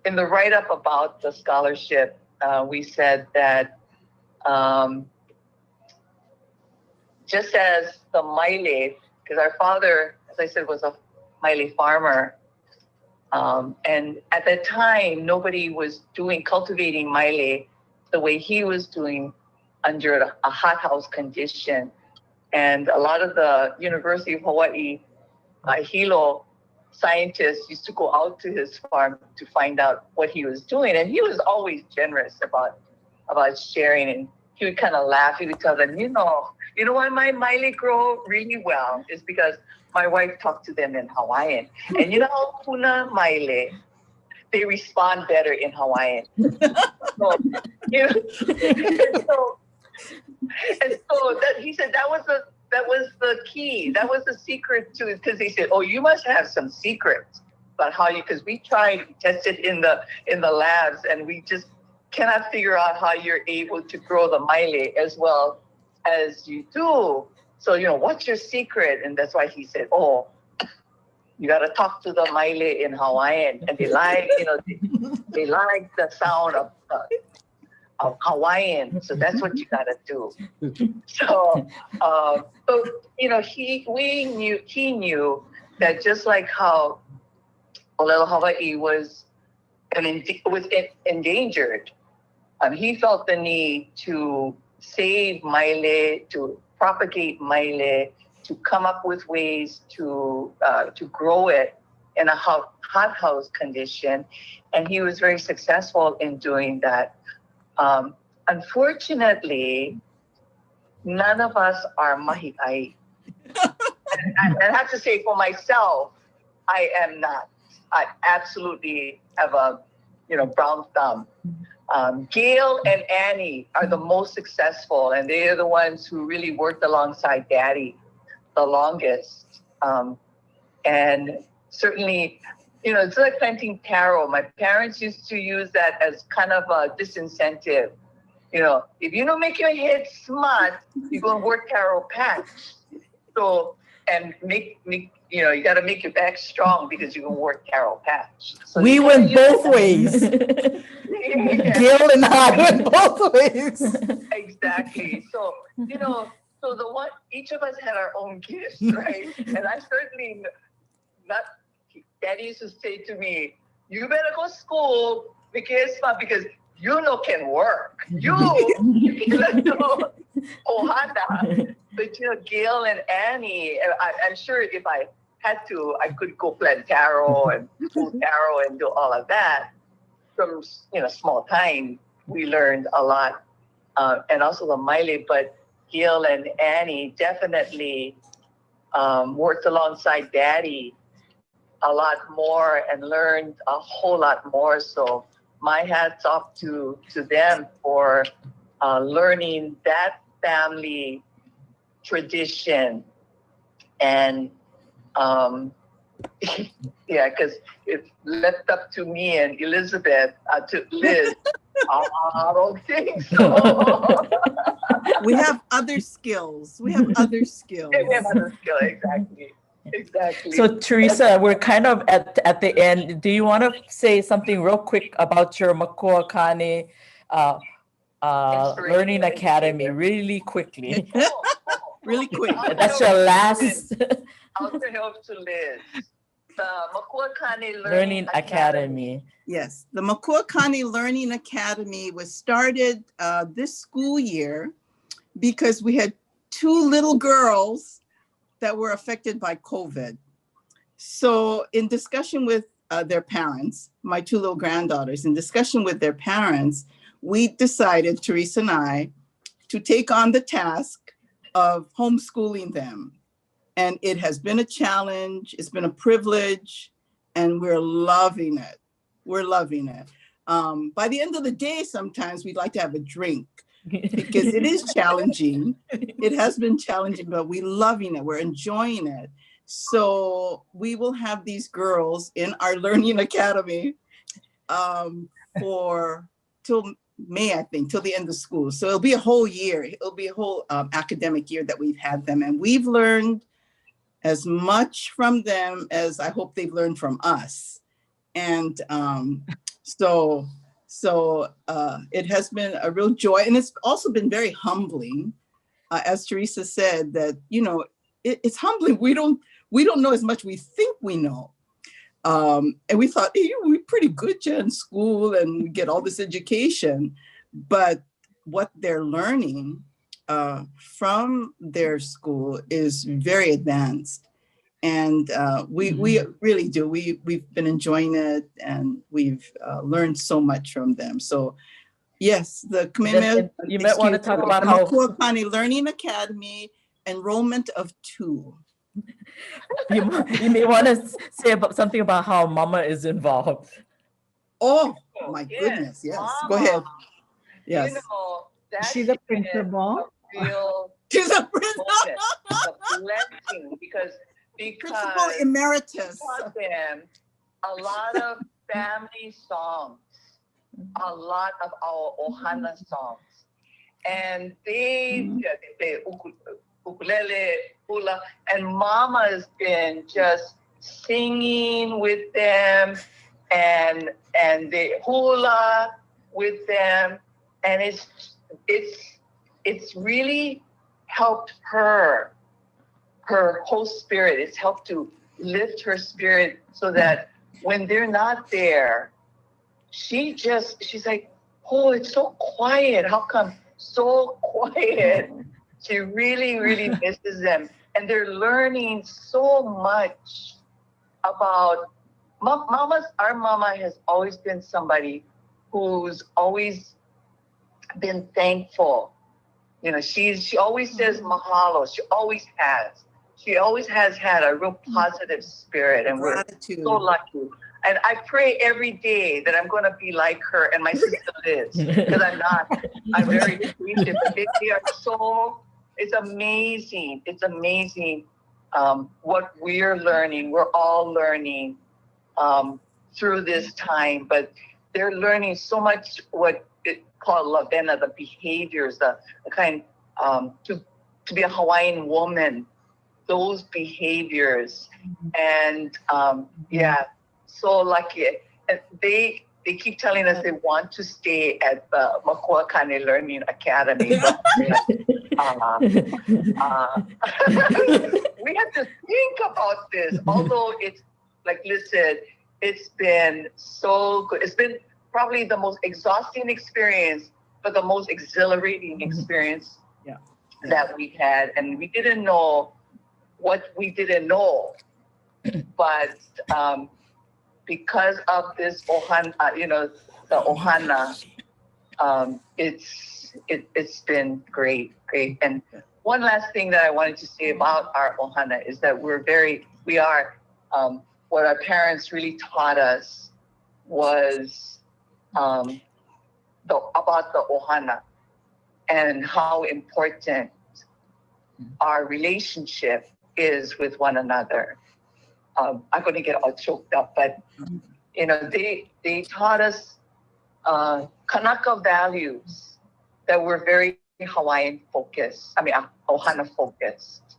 in the write-up about the scholarship, we said that just as the maile, because our father, as I said, was a maile farmer, and at that time, nobody was cultivating maile the way he was doing under a hothouse condition. And a lot of the University of Hawaii Hilo scientists used to go out to his farm to find out what he was doing. And he was always generous about sharing. And he would kind of laugh. He would tell them, you know why my maile grow really well is because my wife talked to them in Hawaiian. And puna maile, they respond better in Hawaiian. So, and so that he said that was the key. That was the secret to it, because he said, "Oh, you must have some secrets about how because we tested in the labs, and we just cannot figure out how you're able to grow the maile as well as you do. So, what's your secret?" And that's why he said, "Oh, you got to talk to the maile in Hawaiian, and they like, they like the sound of Hawaiian. So that's what you got to do." So, he knew that just like how Olelo Hawaii was endangered, he felt the need to save maile, to propagate maile, to come up with ways to grow it in a hothouse condition, and he was very successful in doing that. Unfortunately, none of us are mahi'ai. And I have to say for myself, I am not. I absolutely have a brown thumb. Gail and Annie are the most successful, and they are the ones who really worked alongside Daddy the longest. And certainly, it's like planting taro. My parents used to use that as kind of a disincentive. If you don't make your head smart, you're going to work taro patch. So, and you got to make your back strong because you're going to work taro patch. So we went both ways. Gail and I went both ways. Exactly. So, so each of us had our own gifts, right? And I certainly Daddy used to say to me, you better go to school because can work. You can do ohana. But Gail and Annie, I'm sure if I had to, I could go plant taro and pull taro and do all of that. From small time, we learned a lot, and also the maile. But Gail and Annie definitely worked alongside Daddy a lot more and learned a whole lot more. So my hats off to them for learning that family tradition. And yeah, because it's left up to me and Elizabeth, to Liz, I don't think so. We have other skills. We have other skills. Yeah, we have other skills, exactly. So Teresa, we're kind of at the end. Do you want to say something real quick about your Makuakāne Learning Academy, really quickly? Really quick. That's your last. I'll turn it over to Liz. The Makuakāne Learning Academy. Yes, the Makuakāne Learning Academy was started this school year because we had two little girls that were affected by COVID. So in discussion with their parents, my two little granddaughters, in discussion with their parents, we decided, Teresa and I, to take on the task of homeschooling them. And it has been a challenge, it's been a privilege, and we're loving it. We're loving it. By the end of the day, sometimes we'd like to have a drink because it is challenging. It has been challenging, but we're loving it. We're enjoying it. So we will have these girls in our Learning Academy till May, I think, till the end of school. So it'll be a whole year. It'll be a whole academic year that we've had them. And we've learned as much from them as I hope they've learned from us. And so it has been a real joy. And it's also been very humbling. As Teresa said, that, it's humbling. We don't know as much we think we know. And we thought, hey, we're pretty good in school and we get all this education. But what they're learning from their school is very advanced. And we really do. We've been enjoying it and we've learned so much from them. So yes, the commitment. You might want to talk about how Makuakāne Learning Academy, enrollment of 2. you may want to say something about how Mama is involved. Oh my goodness! Yes, Mama. Go ahead. Yes, She's a principal. she's a principal. A blessing because Principal emeritus. taught them a lot of family songs, a lot of our ohana songs, and they play ukulele, hula, and Mama has been just singing with them, and they hula with them, and it's really helped her whole spirit. It's helped to lift her spirit so that when they're not there, she's like, oh, it's so quiet. How come so quiet? She really, really misses them. And they're learning so much about our mama has always been somebody who's always been thankful. She always says mahalo. She always has. She always has had a real positive spirit, and we're so lucky. And I pray every day that I'm going to be like her and my sister Liz, because I'm not. I'm very appreciative. But they are so, it's amazing. It's amazing what we're learning. We're all learning through this time, but they're learning so much what it called lavena, the behaviors, the kind to be a Hawaiian woman, those behaviors. And yeah, so lucky. And they keep telling us they want to stay at the Makuakāne Learning Academy. But, we have to think about this. Although it's like Liz said, it's been so good. It's been probably the most exhausting experience, but the most exhilarating experience that we had. And we didn't know what we didn't know. But because of this ohana, the ohana, it's been great. And one last thing that I wanted to say about our ohana is that we are what our parents really taught us was about the ohana and how important our relationship is with one another. I'm going to get all choked up, but they taught us Kanaka values that were very Hawaiian focused. I mean, ohana focused,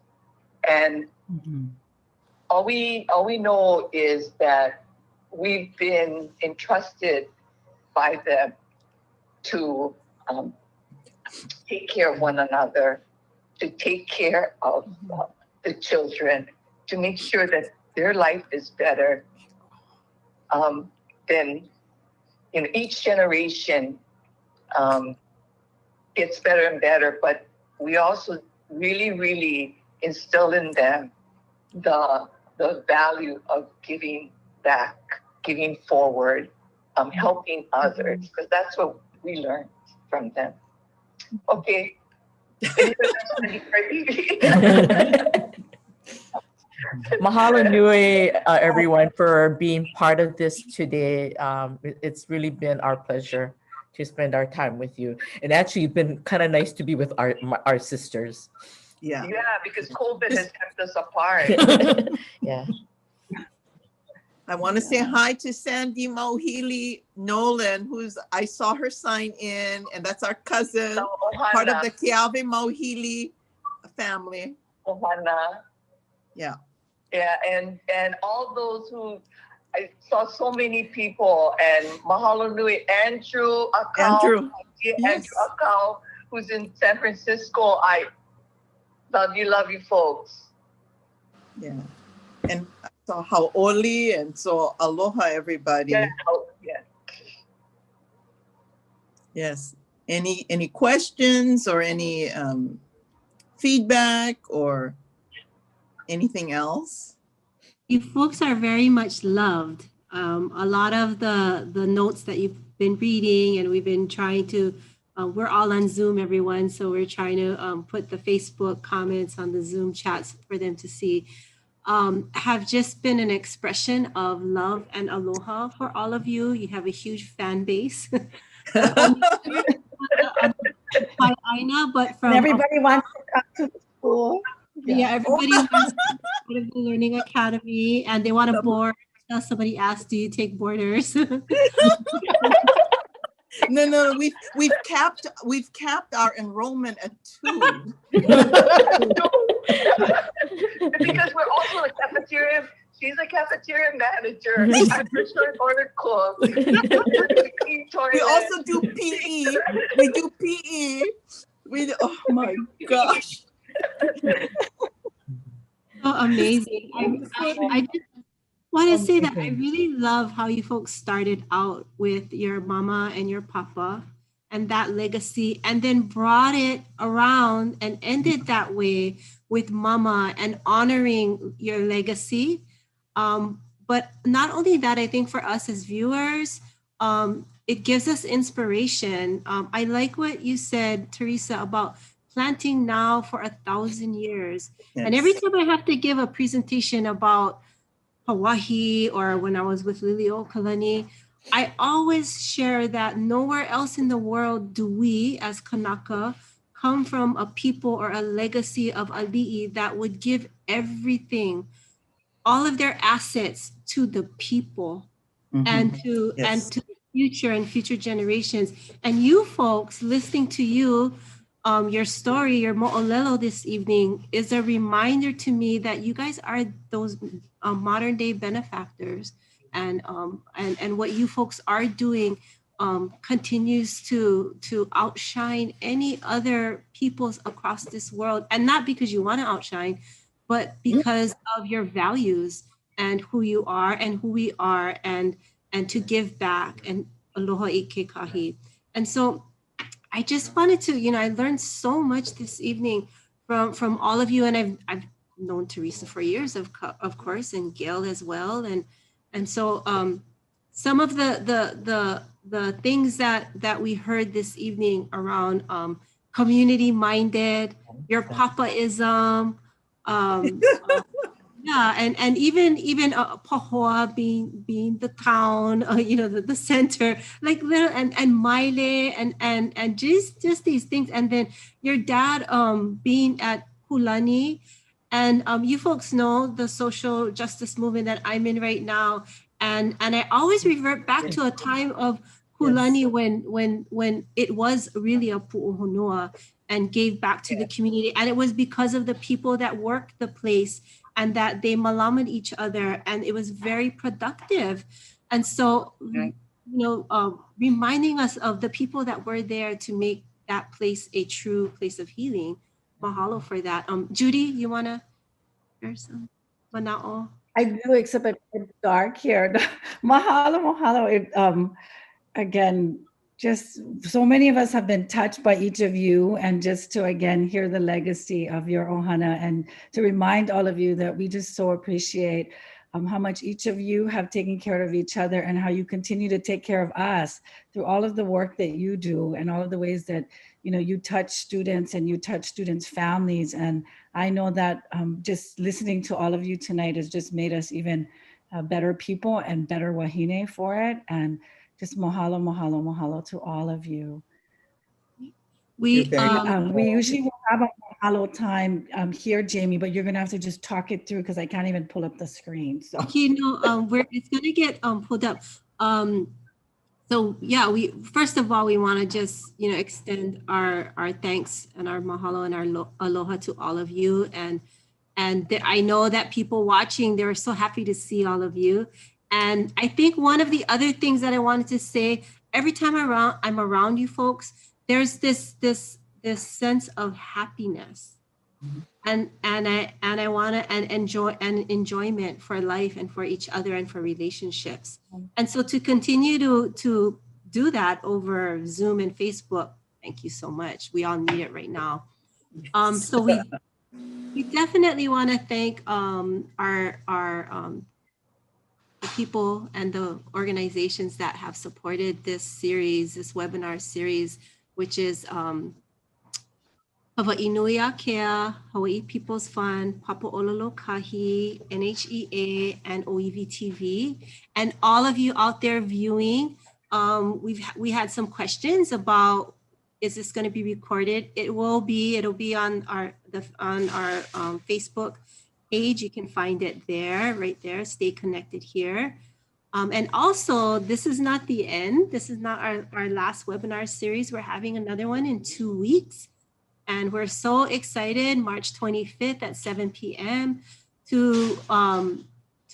and all we know is that we've been entrusted by them to take care of one another, to take care of the children, to make sure that their life is better. Then, each generation gets better and better, but we also really, really instill in them the value of giving back, giving forward, helping others, because that's what we learned from them. Okay. Mahalo nui, everyone, for being part of this today. It's really been our pleasure to spend our time with you. And actually, it's been kind of nice to be with our sisters. Yeah. Yeah, because COVID has kept us apart. Yeah. I want to say hi to Sandy Mohili Nolan, I saw her sign in, and that's our cousin, So, part of the Keawe Mohili family. Ohana. Yeah. Yeah, and all those who, I saw so many people, and mahalo nui, Andrew Akau, Andrew. Andrew Yes. Akau, who's in San Francisco. I love you folks. Yeah. And so Hau'oli, and so aloha, everybody. Yeah, yeah. Yes. Any questions or any feedback or anything else? You folks are very much loved. A lot of the notes that you've been reading, and we've been trying to, we're all on Zoom, everyone. So we're trying to put the Facebook comments on the Zoom chats for them to see, have just been an expression of love and aloha for all of you. You have a huge fan base. Aina, but from everybody wants to come to the school. Yeah, everybody wants to go to the Learning Academy, and they want to board. Somebody asked, "Do you take boarders?" No, we've capped our enrollment at 2. Because we're also a cafeteria. She's a cafeteria manager. I'm for sure order cook. We also do PE. We do PE. Oh my gosh. So amazing. I just want to say that I really love how you folks started out with your mama and your papa and that legacy, and then brought it around and ended that way with mama and honoring your legacy. But not only that, I think for us as viewers, it gives us inspiration. I like what you said, Teresa, about planting now for 1,000 years. Yes. And every time I have to give a presentation about Hawaii or when I was with Liliuokalani, I always share that nowhere else in the world do we as Kanaka come from a people or a legacy of ali'i that would give everything, all of their assets to the people and to the future and future generations. And you folks listening to you, your story, your mo'olelo this evening is a reminder to me that you guys are those modern day benefactors, and what you folks are doing continues to outshine any other peoples across this world, and not because you want to outshine, but because of your values and who you are and who we are, and to give back and aloha i ke kahi. And so I just wanted to, I learned so much this evening from all of you, and I've known Teresa for years, of course, and Gail as well, and so some of the things that we heard this evening around community minded, your papaism, yeah, and even Pahoa being the town, the center, like little and Maile and just these things, and then your dad being at Kulani, and you folks know the social justice movement that I'm in right now, and I always revert back to a time of Kulani when it was really a pu'uhonua and gave back to the community, and it was because of the people that worked the place and that they malamed each other, and it was very productive. And so, reminding us of the people that were there to make that place a true place of healing. Mahalo for that. Judy, you wanna share some? Mana'o? I do, except it's dark here. Mahalo, mahalo. Again, just so many of us have been touched by each of you, and just to again hear the legacy of your ohana, and to remind all of you that we just so appreciate how much each of you have taken care of each other, and how you continue to take care of us through all of the work that you do, and all of the ways that you touch students and you touch students' families. And I know that just listening to all of you tonight has just made us even better people and better wahine for it. And just mahalo, mahalo, mahalo to all of you. We usually will have a mahalo time here, Jamie, but you're gonna have to just talk it through because I can't even pull up the screen. So it's gonna get pulled up. So yeah, first of all we want to just extend our thanks and our mahalo and our aloha to all of you, and I know that people watching, they're so happy to see all of you. And I think one of the other things that I wanted to say, every time I'm around you folks, there's this sense of happiness, and I want to enjoyment for life and for each other and for relationships. And so to continue to do that over Zoom and Facebook, thank you so much. We all need it right now. So we definitely want to thank our the people and the organizations that have supported this webinar series, which is Hawaii Nui a Kea, Hawaii People's Fund, Papaololo Kahi, NHEA, and OEV TV. And all of you out there viewing, we had some questions about, is this going to be recorded? It'll be on our Facebook page. You can find it there, right there. Stay connected here. And also, this is not the end. This is not our last webinar series. We're having another one in 2 weeks. And we're so excited, March 25th at 7 p.m. to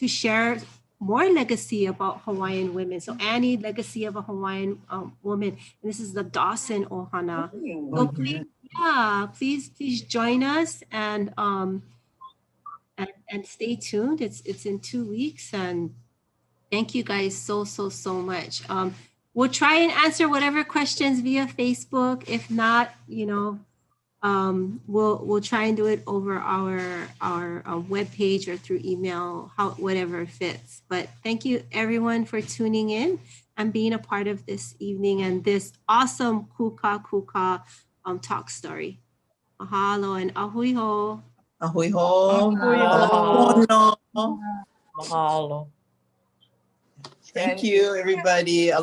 share more legacy about Hawaiian women. So Annie, legacy of a Hawaiian woman. And this is the Dawson Ohana. So please join us and stay tuned. It's in 2 weeks, and thank you guys so much. We'll try and answer whatever questions via Facebook. If not, we'll try and do it over our webpage or through email, whatever fits. But thank you everyone for tuning in and being a part of this evening and this awesome kuka talk story. Mahalo and ahui ho. Ahui ho. Mahalo. Mahalo. Mahalo. Thank you, everybody. Aloha.